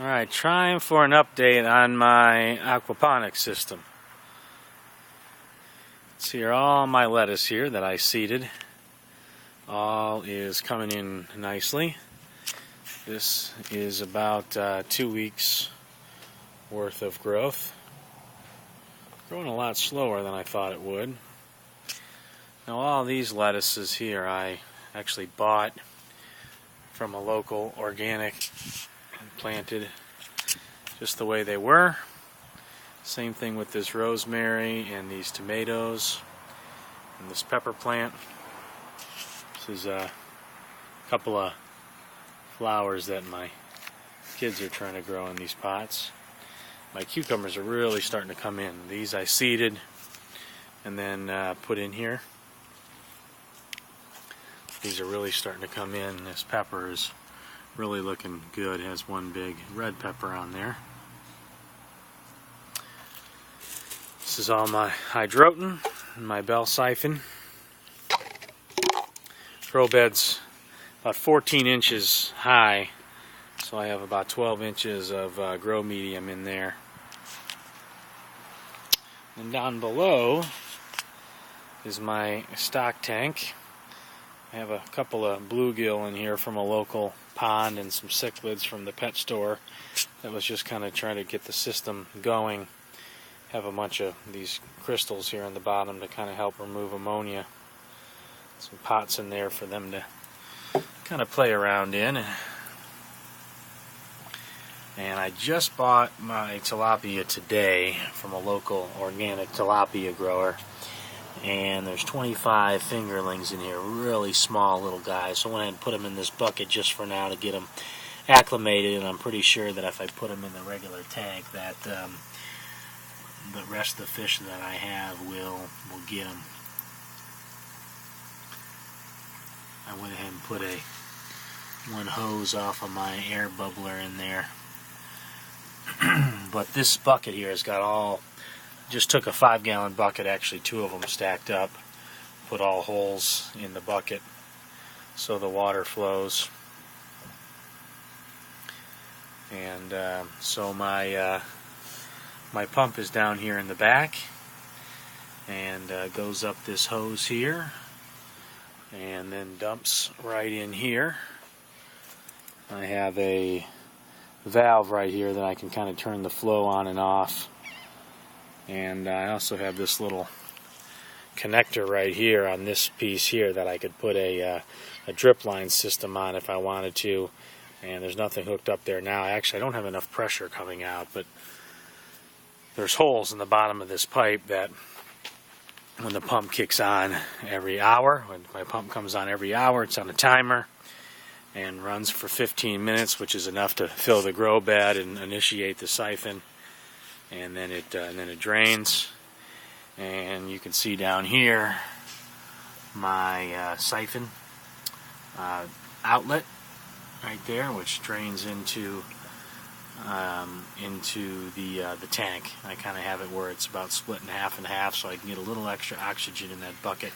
Alright, trying for an update on my aquaponics system. See here, all my lettuce here that I seeded, all is coming in nicely. This is about 2 weeks worth of growth. Growing a lot slower than I thought it would. Now all these lettuces here I actually bought from a local organic and planted just the way they were. Same thing with this rosemary and these tomatoes and this pepper plant. This is a couple of flowers that my kids are trying to grow in these pots. My cucumbers are really starting to come in. These I seeded and then put in here. These are really starting to come in. This pepper is really looking good. It has one big red pepper on there. This is all my hydroton and my bell siphon. Grow bed's about 14 inches high, so I have about 12 inches of grow medium in there. And down below is my stock tank. I have a couple of bluegill in here from a local pond and some cichlids from the pet store. That was just kind of trying to get the system going. Have a bunch of these crystals here on the bottom to kind of help remove ammonia. Some pots in there for them to kind of play around in. And I just bought my tilapia today from a local organic tilapia grower. And there's 25 fingerlings in here, really small little guys. So I went ahead and put them in this bucket just for now to get them acclimated. And I'm pretty sure that if I put them in the regular tank, that the rest of the fish that I have will get them. I went ahead and put one hose off of my air bubbler in there. But this bucket here has got just took a 5-gallon bucket, actually 2 of them stacked up, put all holes in the bucket so the water flows. And so my pump is down here in the back and goes up this hose here and then dumps right in here. I have a valve right here that I can kind of turn the flow on and off. And I also have this little connector right here on this piece here that I could put a drip line system on if I wanted to. And there's nothing hooked up there now. Actually, I don't have enough pressure coming out, but there's holes in the bottom of this pipe that when the pump kicks on every hour, when my pump comes on every hour, it's on a timer and runs for 15 minutes, which is enough to fill the grow bed and initiate the siphon. And then it drains, and you can see down here my siphon outlet right there, which drains into the tank. I kind of have it where it's about split in half and half, so I can get a little extra oxygen in that bucket.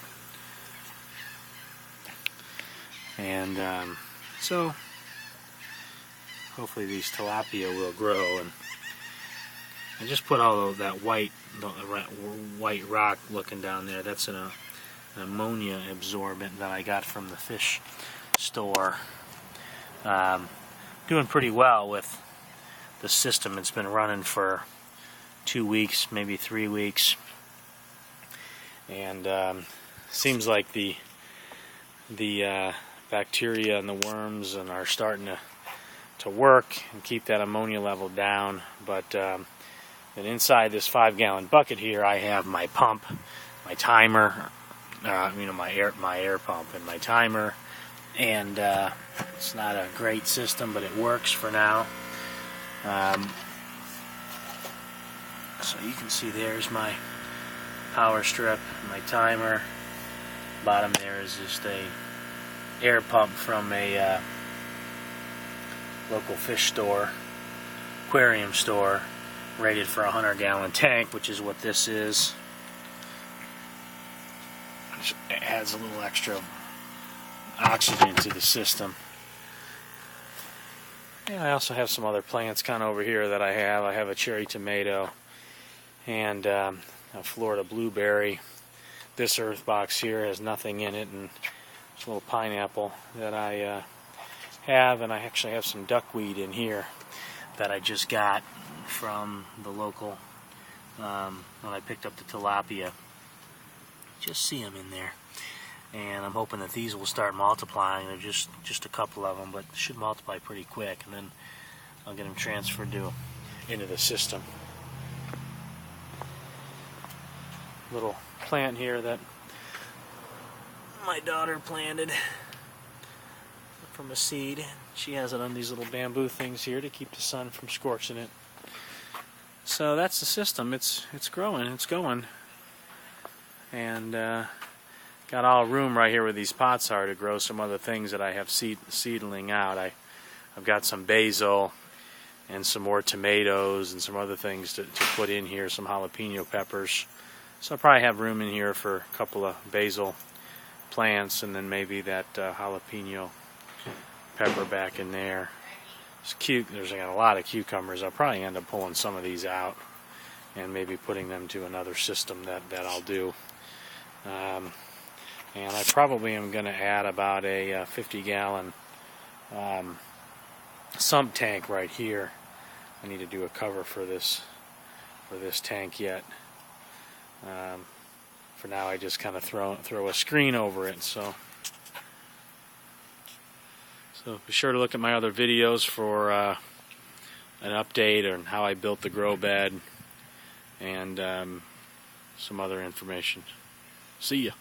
And so hopefully these tilapia will grow. And I just put all of that white rock looking down there. That's an ammonia absorbent that I got from the fish store. Doing pretty well with the system. It's been running for 2 weeks, maybe 3 weeks, and seems like the bacteria and the worms are starting to work and keep that ammonia level down. But and inside this 5-gallon bucket here, I have my pump, my timer, my air pump and my timer, and it's not a great system, but it works for now. So you can see there's my power strip, my timer. Bottom there is just a air pump from a local fish store, aquarium store, rated for a 100-gallon tank, which is what this is. It adds a little extra oxygen to the system. And I also have some other plants kind of over here that I have. I have a cherry tomato and a Florida blueberry. This earth box here has nothing in it, and there's a little pineapple that I have, and I actually have some duckweed in here that I just got from the local when I picked up the tilapia. Just see them in there, and I'm hoping that these will start multiplying. They're just a couple of them, but they should multiply pretty quick, and then I'll get them transferred into the system. Little plant here that my daughter planted from a seed. She has it on these little bamboo things here to keep the sun from scorching it. So that's the system. It's growing, it's going, and got all room right here where these pots are to grow some other things that I have seedling out. I've got some basil and some more tomatoes and some other things to put in here, some jalapeno peppers. So I'll probably have room in here for a couple of basil plants, and then maybe that jalapeno pepper back in there. It's cute. There's a lot of cucumbers. I'll probably end up pulling some of these out and maybe putting them to another system that I'll do. And I probably am going to add about a 50-gallon sump tank right here. I need to do a cover for this tank yet. For now, I just kind of throw a screen over it. So be sure to look at my other videos for an update on how I built the grow bed and some other information. See ya.